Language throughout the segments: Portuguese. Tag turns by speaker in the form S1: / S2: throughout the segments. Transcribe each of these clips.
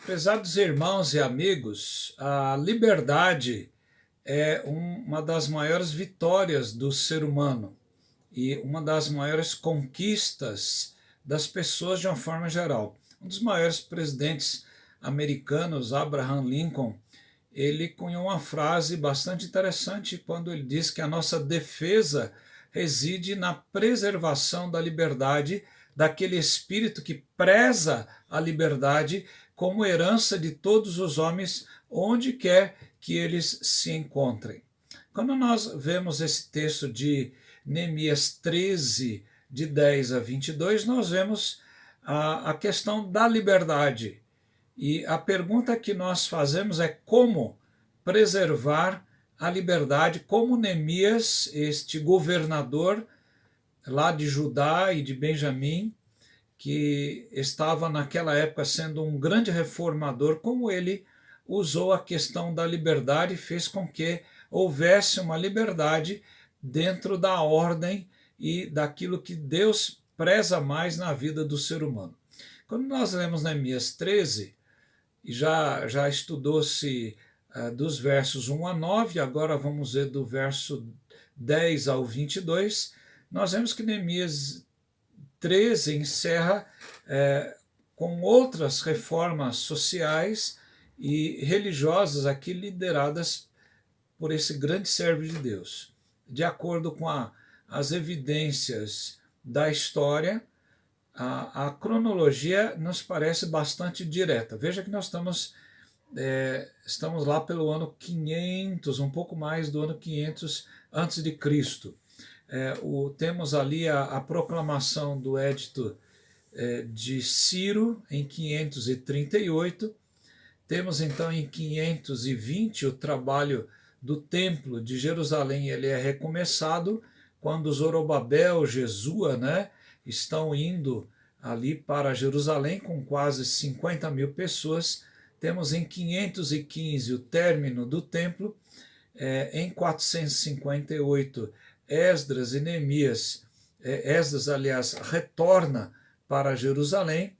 S1: Prezados irmãos e amigos, a liberdade é uma das maiores vitórias do ser humano e uma das maiores conquistas das pessoas de uma forma geral. Um dos maiores presidentes americanos, Abraham Lincoln, ele cunhou uma frase bastante interessante quando ele diz que a nossa defesa reside na preservação da liberdade, daquele espírito que preza a liberdade como herança de todos os homens, onde quer que eles se encontrem. Quando nós vemos esse texto de Neemias 13, de 10 a 22, nós vemos a questão da liberdade. E a pergunta que nós fazemos é como preservar a liberdade, como Neemias, este governador lá de Judá e de Benjamim, que estava naquela época sendo um grande reformador, como ele usou a questão da liberdade e fez com que houvesse uma liberdade dentro da ordem e daquilo que Deus preza mais na vida do ser humano. Quando nós lemos Neemias 13, e já estudou-se dos versos 1 a 9, agora vamos ver do verso 10 ao 22, nós vemos que Neemias 13 encerra com outras reformas sociais e religiosas aqui lideradas por esse grande servo de Deus. De acordo com as evidências da história, a cronologia nos parece bastante direta. Veja que nós estamos lá pelo ano 500, um pouco mais do ano 500 antes de Cristo. Temos ali a proclamação do Edito de Ciro em 538. Temos então em 520 o trabalho do Templo de Jerusalém, ele é recomeçado quando Zorobabel, Jesua, estão indo ali para Jerusalém com quase 50 mil pessoas. Temos em 515 o término do templo, em 458 Esdras e Neemias, Esdras, aliás, retorna para Jerusalém,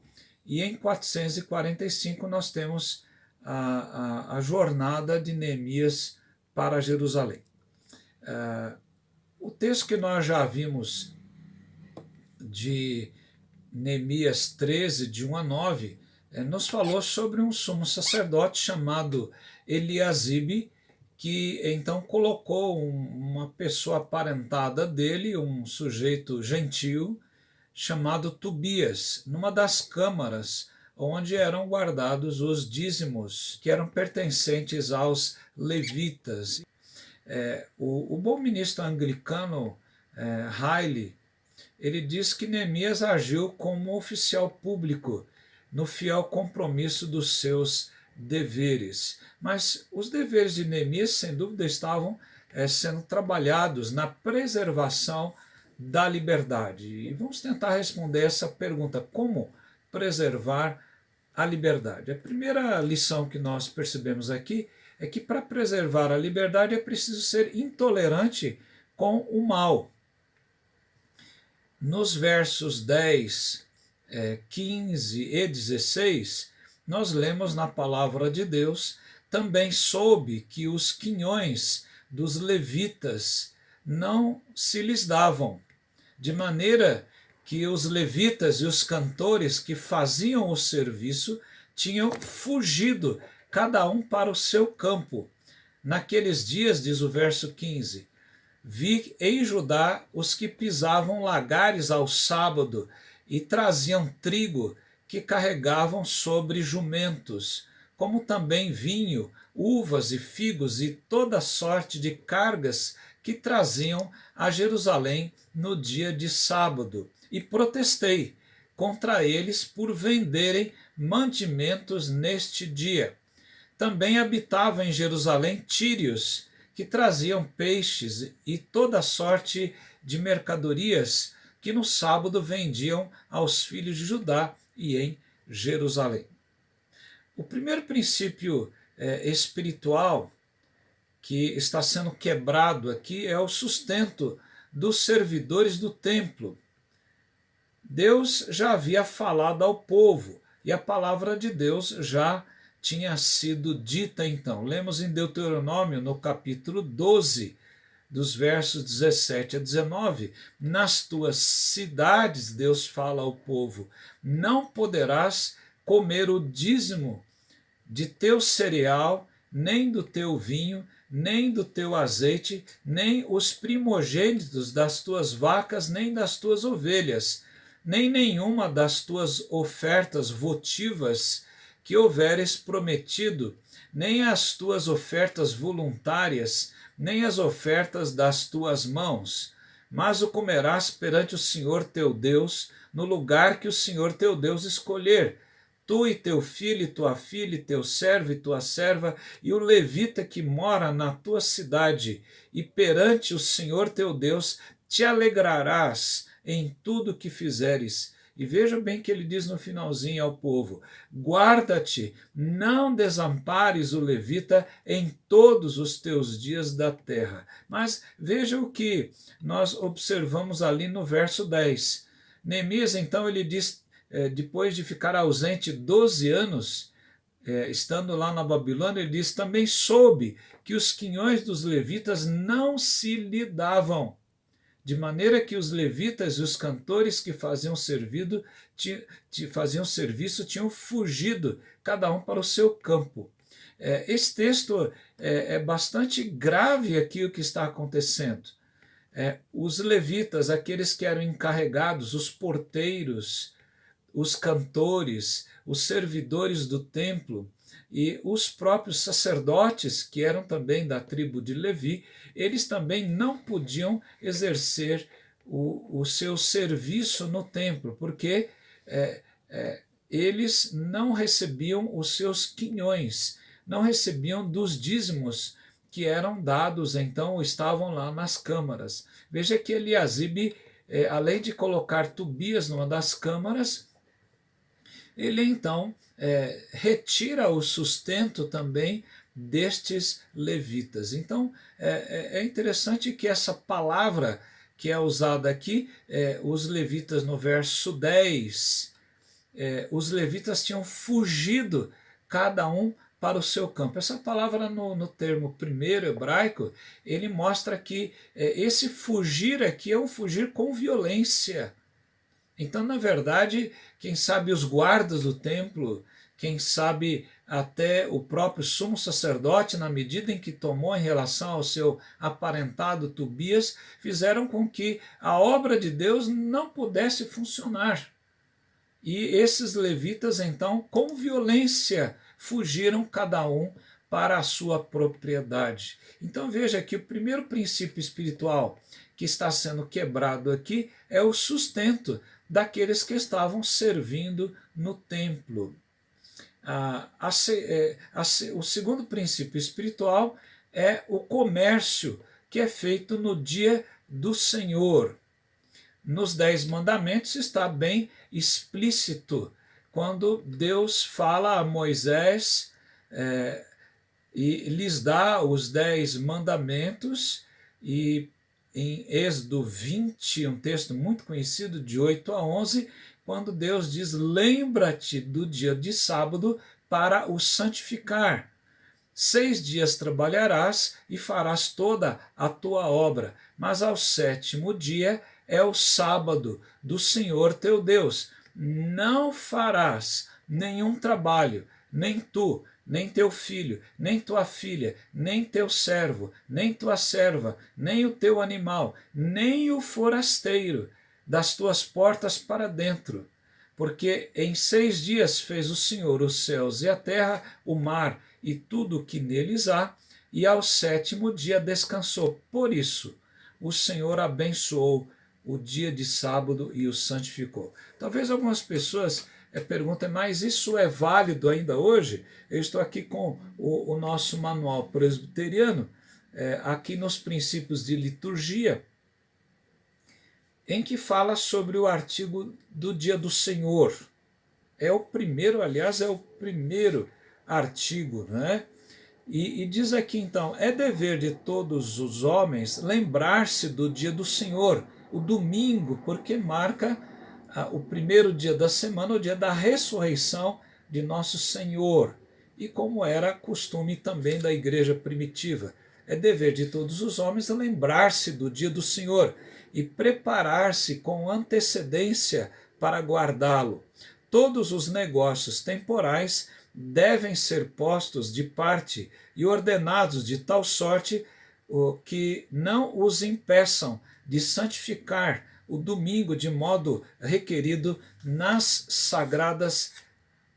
S1: e em 445 nós temos a jornada de Neemias para Jerusalém. O texto que nós já vimos de Neemias 13, de 1 a 9, nos falou sobre um sumo sacerdote chamado Eliasibe, que então colocou uma pessoa aparentada dele, um sujeito gentil, chamado Tobias, numa das câmaras onde eram guardados os dízimos que eram pertencentes aos levitas. O bom ministro anglicano Riley, ele diz que Neemias agiu como oficial público no fiel compromisso dos seus deveres. Mas os deveres de Neemias, sem dúvida, estavam sendo trabalhados na preservação da liberdade. E vamos tentar responder essa pergunta: como preservar a liberdade? A primeira lição que nós percebemos aqui é que para preservar a liberdade é preciso ser intolerante com o mal. Nos versos 10, 15 e 16, nós lemos na palavra de Deus: também soube que os quinhões dos levitas não se lhes davam, de maneira que os levitas e os cantores que faziam o serviço tinham fugido, cada um para o seu campo. Naqueles dias, diz o verso 15, vi em Judá os que pisavam lagares ao sábado e traziam trigo que carregavam sobre jumentos, como também vinho, uvas e figos e toda sorte de cargas que traziam a Jerusalém no dia de sábado. E protestei contra eles por venderem mantimentos neste dia. Também habitava em Jerusalém tírios, que traziam peixes e toda sorte de mercadorias que no sábado vendiam aos filhos de Judá e em Jerusalém. O primeiro princípio espiritual que está sendo quebrado aqui é o sustento dos servidores do templo. Deus já havia falado ao povo e a palavra de Deus já tinha sido dita então. Lemos em Deuteronômio, no capítulo 12, dos versos 17 a 19, nas tuas cidades, Deus fala ao povo, não poderás comer o dízimo de teu cereal, nem do teu vinho, nem do teu azeite, nem os primogênitos das tuas vacas, nem das tuas ovelhas, nem nenhuma das tuas ofertas votivas que houveres prometido, nem as tuas ofertas voluntárias, nem as ofertas das tuas mãos, mas o comerás perante o Senhor teu Deus, no lugar que o Senhor teu Deus escolher, tu e teu filho, e tua filha, e teu servo e tua serva, e o levita que mora na tua cidade, e perante o Senhor teu Deus te alegrarás em tudo que fizeres. E veja bem que ele diz no finalzinho ao povo: guarda-te, não desampares o levita em todos os teus dias da terra. Mas veja o que nós observamos ali no verso 10. Neemias, então, ele diz, depois de ficar ausente 12 anos, estando lá na Babilônia, ele diz: também soube que os quinhões dos levitas não se lhe davam, de maneira que os levitas e os cantores que faziam serviço tinham fugido, cada um para o seu campo. Esse texto é bastante grave aqui o que está acontecendo. Os levitas, aqueles que eram encarregados, os porteiros, os cantores, os servidores do templo e os próprios sacerdotes, que eram também da tribo de Levi, eles também não podiam exercer o seu serviço no templo, porque eles não recebiam os seus quinhões, não recebiam dos dízimos que eram dados, então estavam lá nas câmaras. Veja que Eliasibe, além de colocar Tobias numa das câmaras, ele então retira o sustento também destes levitas. Então é interessante que essa palavra que é usada aqui, os levitas no verso 10, os levitas tinham fugido, cada um para o seu campo. Essa palavra no termo primeiro hebraico, ele mostra que esse fugir aqui é um fugir com violência. Então, na verdade, quem sabe os guardas do templo, quem sabe até o próprio sumo sacerdote, na medida em que tomou em relação ao seu aparentado Tobias, fizeram com que a obra de Deus não pudesse funcionar. E esses levitas, então, com violência, fugiram cada um para a sua propriedade. Então veja que o primeiro princípio espiritual que está sendo quebrado aqui é o sustento daqueles que estavam servindo no templo. O segundo princípio espiritual é o comércio que é feito no dia do Senhor. Nos 10 mandamentos está bem explícito quando Deus fala a Moisés e lhes dá os 10 mandamentos, e em Êxodo 20, um texto muito conhecido, de 8 a 11, quando Deus diz: lembra-te do dia de sábado para o santificar. 6 dias trabalharás e farás toda a tua obra, mas ao 7º dia é o sábado do Senhor teu Deus. Não farás nenhum trabalho, nem tu, nem teu filho, nem tua filha, nem teu servo, nem tua serva, nem o teu animal, nem o forasteiro, das tuas portas para dentro. Porque em 6 dias fez o Senhor os céus e a terra, o mar e tudo o que neles há, e ao 7º dia descansou. Por isso, o Senhor abençoou o dia de sábado e o santificou. Talvez algumas pessoas perguntem: mas isso é válido ainda hoje? Eu estou aqui com o nosso manual presbiteriano, aqui nos princípios de liturgia, em que fala sobre o artigo do dia do Senhor. É o primeiro, aliás, é o primeiro artigo, né? E diz aqui então: é dever de todos os homens lembrar-se do dia do Senhor, o domingo, porque marca o primeiro dia da semana, o dia da ressurreição de nosso Senhor, e como era costume também da igreja primitiva. É dever de todos os homens lembrar-se do dia do Senhor e preparar-se com antecedência para guardá-lo. Todos os negócios temporais devem ser postos de parte e ordenados de tal sorte que não os impeçam de santificar o domingo de modo requerido nas sagradas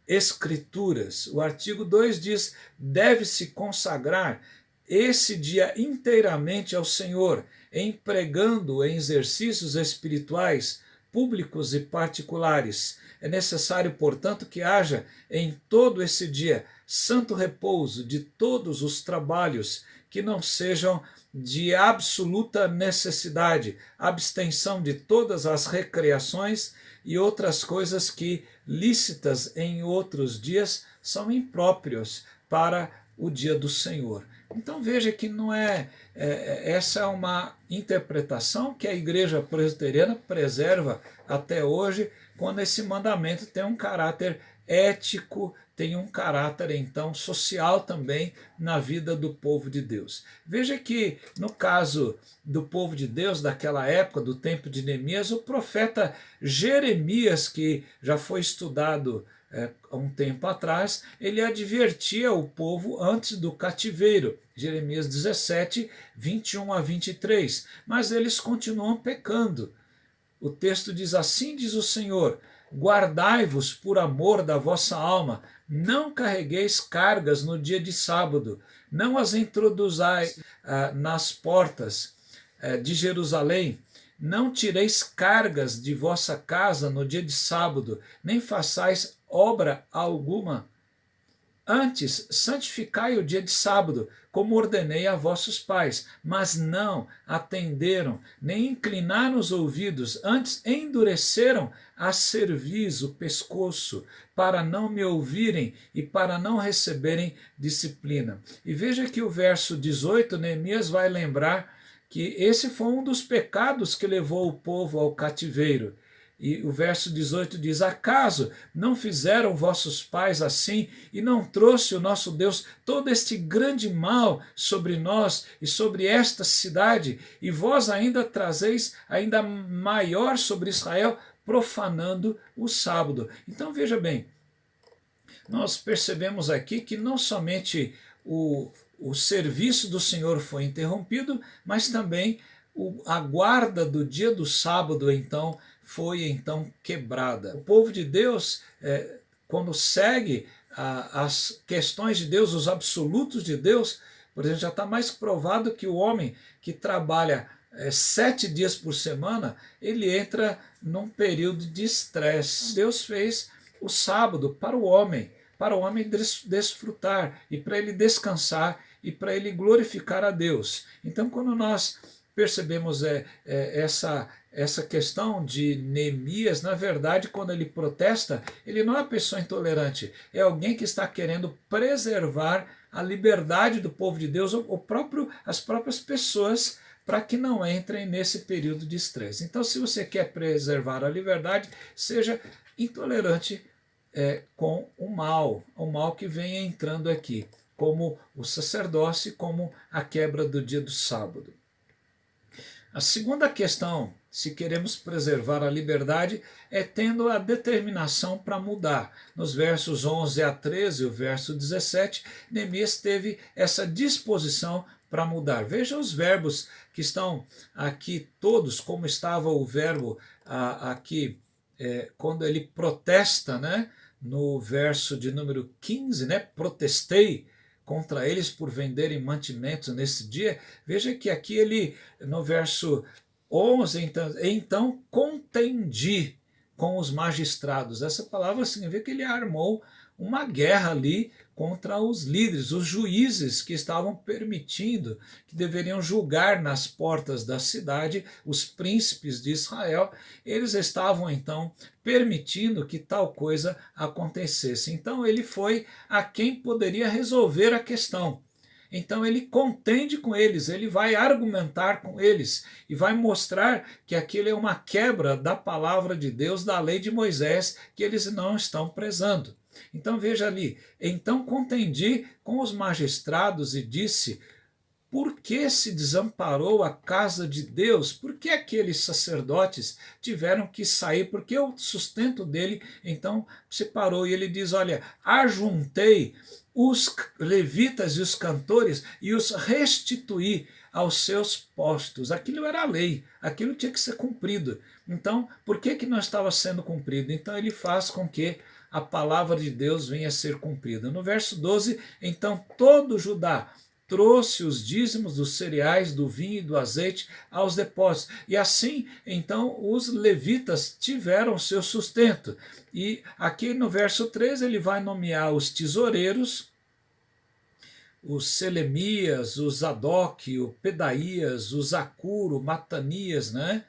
S1: Escrituras. O artigo 2 diz: deve-se consagrar esse dia inteiramente ao Senhor, empregando em exercícios espirituais públicos e particulares. É necessário, portanto, que haja em todo esse dia santo repouso de todos os trabalhos que não sejam de absoluta necessidade, abstenção de todas as recreações e outras coisas que, lícitas em outros dias, são impróprios para o dia do Senhor. Então veja que não essa é uma interpretação que a igreja presbiteriana preserva até hoje, quando esse mandamento tem um caráter ético, tem um caráter então social também na vida do povo de Deus. Veja que no caso do povo de Deus daquela época, do tempo de Neemias, o profeta Jeremias, que já foi estudado há um tempo atrás, ele advertia o povo antes do cativeiro, Jeremias 17, 21 a 23, mas eles continuam pecando. O texto diz: assim diz o Senhor, guardai-vos por amor da vossa alma, não carregueis cargas no dia de sábado, não as introduzais nas portas de Jerusalém, não tireis cargas de vossa casa no dia de sábado, nem façais obra alguma. Antes, santificai o dia de sábado, como ordenei a vossos pais, mas não atenderam, nem inclinaram os ouvidos, antes endureceram a cerviz, o pescoço, para não me ouvirem e para não receberem disciplina. E veja que o verso 18, Neemias vai lembrar que esse foi um dos pecados que levou o povo ao cativeiro. E o verso 18 diz: acaso não fizeram vossos pais assim, e não trouxe o nosso Deus todo este grande mal sobre nós e sobre esta cidade, e vós ainda trazeis ainda maior sobre Israel, profanando o sábado. Então veja bem, nós percebemos aqui que não somente o serviço do Senhor foi interrompido, mas também a guarda do dia do sábado então foi quebrada. O povo de Deus, quando segue as questões de Deus, os absolutos de Deus, por exemplo, já está mais provado que o homem que trabalha 7 dias por semana, ele entra num período de estresse. Deus fez o sábado para o homem desfrutar e para ele descansar e para ele glorificar a Deus. Então, quando nós percebemos essa questão de Neemias, na verdade, quando ele protesta, ele não é uma pessoa intolerante, é alguém que está querendo preservar a liberdade do povo de Deus, as próprias pessoas, para que não entrem nesse período de estresse. Então, se você quer preservar a liberdade, seja intolerante com o mal que vem entrando aqui, como o sacerdócio, como a quebra do dia do sábado. A segunda questão, se queremos preservar a liberdade, é tendo a determinação para mudar. Nos versos 11 a 13, o verso 17, Neemias teve essa disposição para mudar. Veja os verbos que estão aqui todos, como estava o verbo aqui, quando ele protesta, né? No verso de número 15, né? Protestei contra eles por venderem mantimentos nesse dia. Veja que aqui ele, no verso 11, então contendi com os magistrados. Essa palavra significa que ele armou uma guerra ali contra os líderes, os juízes que estavam permitindo, que deveriam julgar nas portas da cidade, os príncipes de Israel. Eles estavam então permitindo que tal coisa acontecesse. Então ele foi a quem poderia resolver a questão. então ele contende com eles, ele vai argumentar com eles e vai mostrar que aquilo é uma quebra da palavra de Deus, da lei de Moisés, que eles não estão prezando. Então veja ali, então contendi com os magistrados e disse: por que se desamparou a casa de Deus? Por que aqueles sacerdotes tiveram que sair? Porque o sustento dele então se parou. E ele diz: olha, ajuntei os levitas e os cantores e os restituí aos seus postos. Aquilo era a lei, aquilo tinha que ser cumprido. Então, por que não estava sendo cumprido? Então ele faz com que a palavra de Deus venha a ser cumprida. No verso 12, então todo Judá trouxe os dízimos dos cereais, do vinho e do azeite aos depósitos. E assim, então, os levitas tiveram seu sustento. E aqui no verso 13 ele vai nomear os tesoureiros, os Selemias, o Zadok, o Pedaías, o Zacuro, o Matanias, né?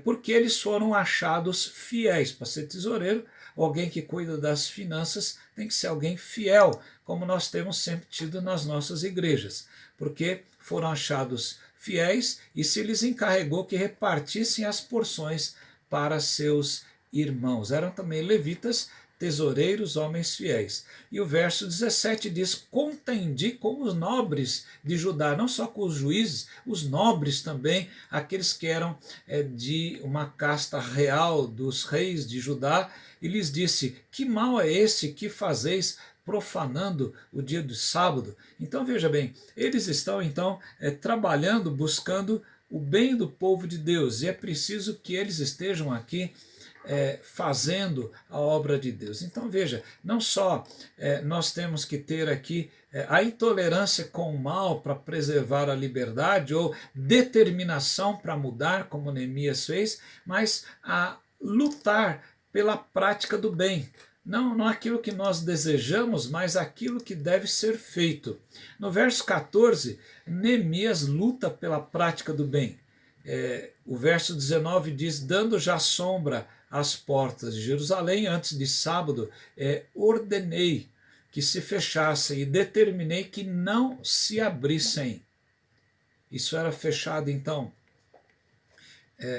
S1: Porque eles foram achados fiéis. Para ser tesoureiro, alguém que cuida das finanças tem que ser alguém fiel, como nós temos sempre tido nas nossas igrejas, porque foram achados fiéis e se lhes encarregou que repartissem as porções para seus irmãos. Eram também levitas, tesoureiros, homens fiéis. E o verso 17 diz: contendi com os nobres de Judá, não só com os juízes, os nobres também, aqueles que eram de uma casta real dos reis de Judá, e lhes disse: que mal é esse que fazeis profanando o dia do sábado? Então veja bem, eles estão então trabalhando, buscando o bem do povo de Deus, e é preciso que eles estejam aqui fazendo a obra de Deus. Então veja, não só nós temos que ter aqui a intolerância com o mal para preservar a liberdade, ou determinação para mudar, como Neemias fez, mas a lutar pela prática do bem. Não aquilo que nós desejamos, mas aquilo que deve ser feito. No verso 14, Neemias luta pela prática do bem. O verso 19 diz: dando já sombra às portas de Jerusalém, antes de sábado, ordenei que se fechassem e determinei que não se abrissem. Isso era fechado, então,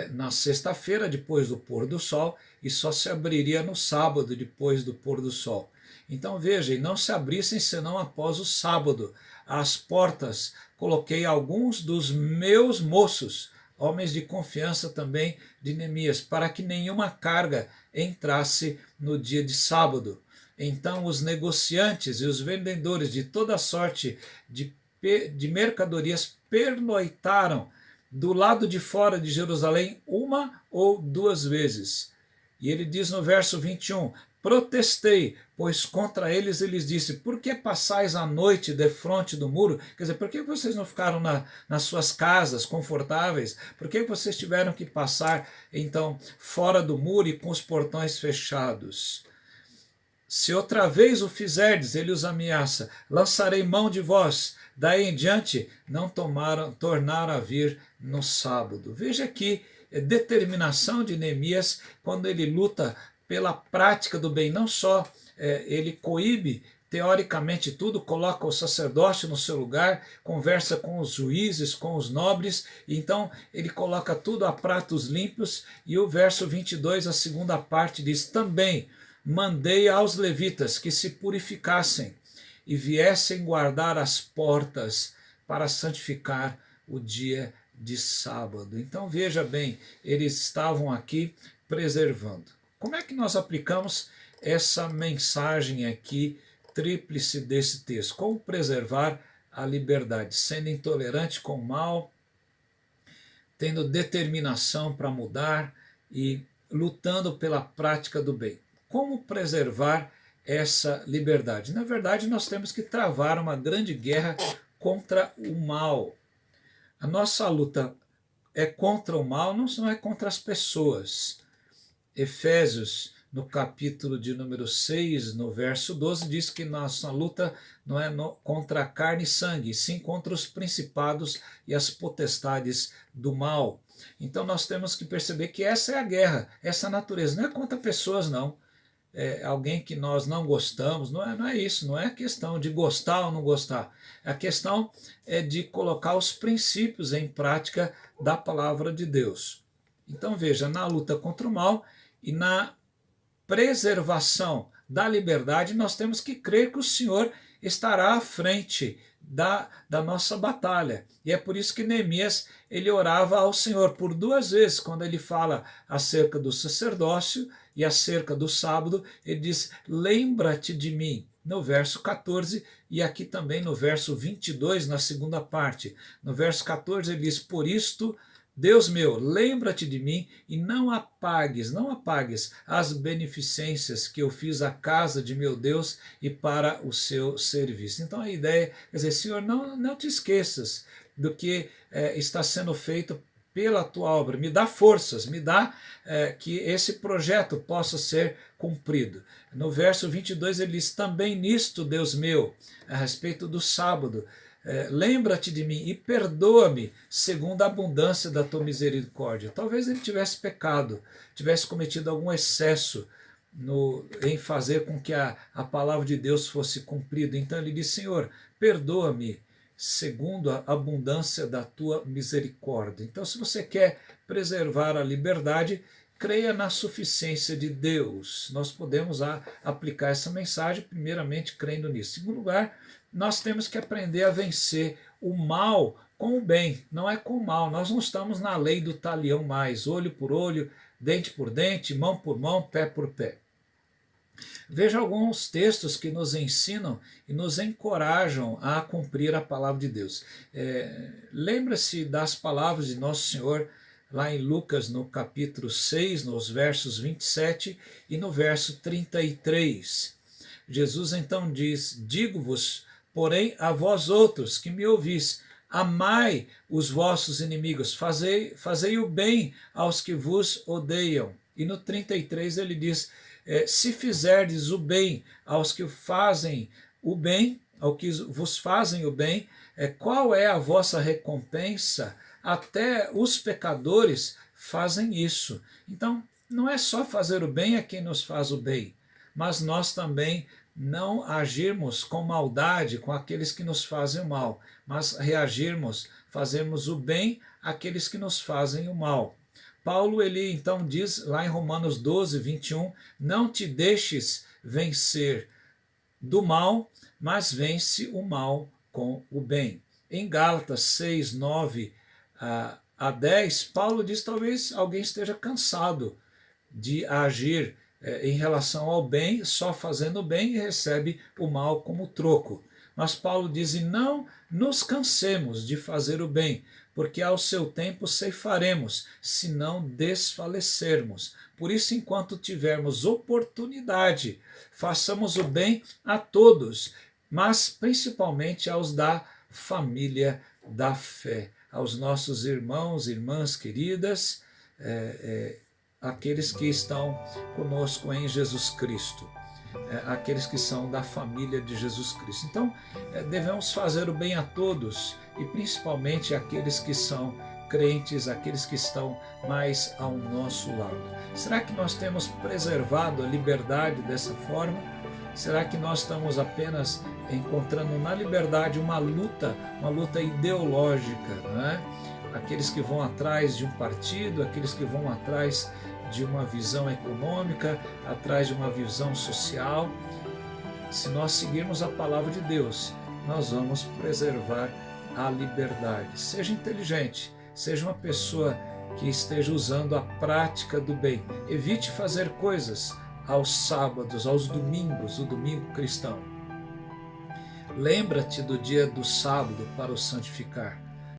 S1: na sexta-feira, depois do pôr do sol, e só se abriria no sábado, depois do pôr do sol. Então veja, e não se abrissem senão após o sábado. Às portas coloquei alguns dos meus moços, homens de confiança também de Neemias, para que nenhuma carga entrasse no dia de sábado. Então os negociantes e os vendedores de toda sorte de mercadorias pernoitaram do lado de fora de Jerusalém uma ou duas vezes. E ele diz no verso 21, protestei, pois contra eles disse: por que passais a noite defronte do muro? Quer dizer, por que vocês não ficaram nas suas casas confortáveis? Por que vocês tiveram que passar, então, fora do muro e com os portões fechados? Se outra vez o fizerdes, ele os ameaça, lançarei mão de vós. Daí em diante, não tornaram a vir no sábado. Veja aqui a determinação de Neemias quando ele luta pela prática do bem. Não só ele coíbe teoricamente tudo, coloca o sacerdote no seu lugar, conversa com os juízes, com os nobres, então ele coloca tudo a pratos limpos. E o verso 22, a segunda parte, diz: também mandei aos levitas que se purificassem e viessem guardar as portas para santificar o dia de sábado. Então veja bem, eles estavam aqui preservando. Como é que nós aplicamos essa mensagem aqui tríplice desse texto? Como preservar a liberdade? Sendo intolerante com o mal, tendo determinação para mudar e lutando pela prática do bem. Como preservar essa liberdade? Na verdade, nós temos que travar uma grande guerra contra o mal. A nossa luta é contra o mal, não é contra as pessoas. Efésios, no capítulo de número 6, no verso 12, diz que nossa luta não é contra a carne e sangue, sim contra os principados e as potestades do mal. Então nós temos que perceber que essa é a guerra, essa natureza, não é contra pessoas, não. alguém que nós não gostamos, não é isso, não é questão de gostar ou não gostar. A questão é de colocar os princípios em prática da palavra de Deus. Então veja, na luta contra o mal e na preservação da liberdade, nós temos que crer que o Senhor estará à frente da nossa batalha. E é por isso que Neemias ele orava ao Senhor por 2 vezes, quando ele fala acerca do sacerdócio e acerca do sábado, ele diz, lembra-te de mim, no verso 14, e aqui também no verso 22, na segunda parte. No verso 14 ele diz, por isto, Deus meu, lembra-te de mim e não apagues as beneficências que eu fiz à casa de meu Deus e para o seu serviço. Então a ideia, quer dizer, Senhor, não te esqueças do que está sendo feito pela tua obra, me dá forças, me dá que esse projeto possa ser cumprido. No verso 22 ele diz, também nisto, Deus meu, a respeito do sábado, lembra-te de mim e perdoa-me segundo a abundância da tua misericórdia. Talvez ele tivesse pecado, tivesse cometido algum excesso em fazer com que a palavra de Deus fosse cumprida. Então ele diz, Senhor, perdoa-me segundo a abundância da tua misericórdia. Então, se você quer preservar a liberdade, creia na suficiência de Deus. Nós podemos aplicar essa mensagem, primeiramente, crendo nisso. Em segundo lugar, nós temos que aprender a vencer o mal com o bem, não é com o mal. Nós não estamos na lei do talião mais, olho por olho, dente por dente, mão por mão, pé por pé. Veja alguns textos que nos ensinam e nos encorajam a cumprir a palavra de Deus. Lembra-se das palavras de Nosso Senhor lá em Lucas, no capítulo 6, nos versos 27 e no verso 33. Jesus então diz, digo-vos, porém, a vós outros que me ouvis, amai os vossos inimigos, fazei o bem aos que vos odeiam. E no 33 ele diz, se fizerdes o bem aos que fazem o bem, ao que vos fazem o bem, qual é a vossa recompensa? Até os pecadores fazem isso. Então, não é só fazer o bem a quem nos faz o bem, mas nós também não agirmos com maldade com aqueles que nos fazem o mal, mas reagirmos, fazermos o bem àqueles que nos fazem o mal. Paulo, ele então diz lá em Romanos 12, 21, não te deixes vencer do mal, mas vence o mal com o bem. Em Gálatas 6, 9 a 10, Paulo diz, talvez alguém esteja cansado de agir em relação ao bem, só fazendo o bem e recebe o mal como troco. Mas Paulo diz, e não nos cansemos de fazer o bem, porque ao seu tempo ceifaremos, se não desfalecermos. Por isso, enquanto tivermos oportunidade, façamos o bem a todos, mas principalmente aos da família da fé, aos nossos irmãos e irmãs queridas, aqueles que estão conosco em Jesus Cristo, aqueles que são da família de Jesus Cristo. Então, devemos fazer o bem a todos e principalmente aqueles que são crentes, aqueles que estão mais ao nosso lado. Será que nós temos preservado a liberdade dessa forma? Será que nós estamos apenas encontrando na liberdade uma luta ideológica, né? Aqueles que vão atrás de um partido, aqueles que vão atrás de uma visão econômica, atrás de uma visão social. Se nós seguirmos a palavra de Deus, nós vamos preservar a liberdade. Seja inteligente, seja uma pessoa que esteja usando a prática do bem. Evite fazer coisas aos sábados, aos domingos, o domingo cristão. Lembra-te do dia do sábado para o santificar.